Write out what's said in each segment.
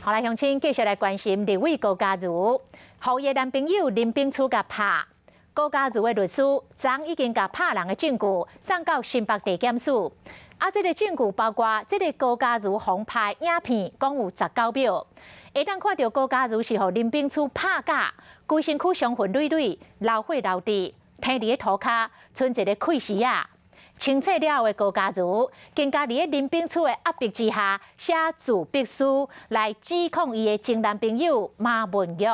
好来，乡亲继续来关心立委高嘉瑜，后裔男朋友林炳初甲拍。高嘉瑜的律师昨已经甲拍人的证据送到新北地检署。这个证据包括这个高嘉瑜红拍影片，共有19秒。会当看到高嘉瑜是互林炳初拍假，规身躯伤痕累累，流血流滴，天伫个涂骹剩一个溃死啊。清楚了后的高嘉瑜，更加伫林炳初的压迫之下，写自闭书来指控伊的前男朋友马文玉。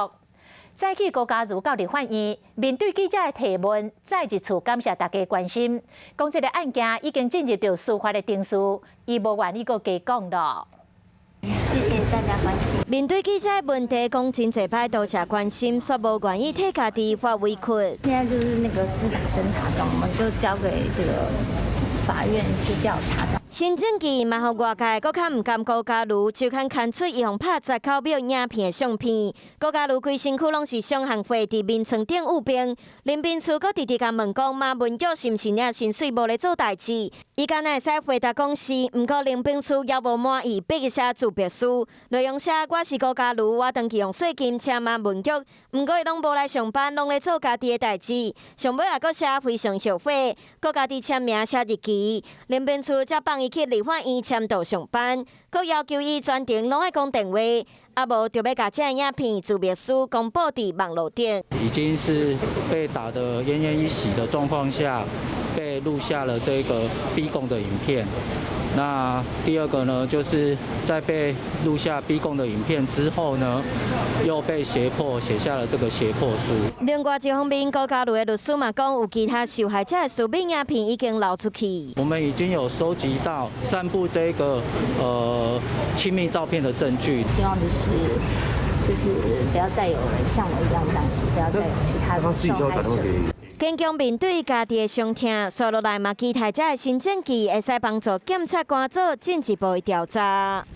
早起高嘉瑜到立法院，面对记者的提问，再一次感谢大家关心，讲这个案件已经进入到司法的程序，伊无愿意阁加讲了。谢谢大家关心。面对记者的问题，讲真侪摆多谢关心，却无愿意替家己发委屈。现在就是那个司法侦查中，我们就交给这个法院去调查。新证据嘛，互外界搁较唔甘高嘉瑜，就看出伊互拍19秒影片的相片。高嘉瑜规身躯拢是伤痕血，伫面床顶有病。林炳初搁直直甲问讲，马文玉是毋是领薪水无咧做代志？伊敢若会使回答讲是，毋过林炳初也无满意，逼伊写自闭书，内容写我是高嘉瑜，我长期用税金请马文玉，毋过伊拢无来上班，拢咧做家己的代志。上尾也搁写非常后悔，搁家己签名写日期。林炳初才放伊去立法院签到上班，搁要求伊全程拢爱讲电话，无就要甲这影片自闭书公布伫网络顶。已经是被打得奄奄一息的状况下，被录下了这个逼供的影片。那第二个呢，就是在被录下逼供的影片之后呢，又被胁迫写下了这个胁迫书。另外一方面，高嘉瑜的律师嘛讲，有其他受害者的私密影片已经流出去。我们已经有收集到散布这个亲密照片的证据。希望就是不要再有人像我一样这样，不要再有其他的受害者。坚强面对家己的伤痛，接落来嘛期待这的新证据会使帮助检察官做进一步的调查。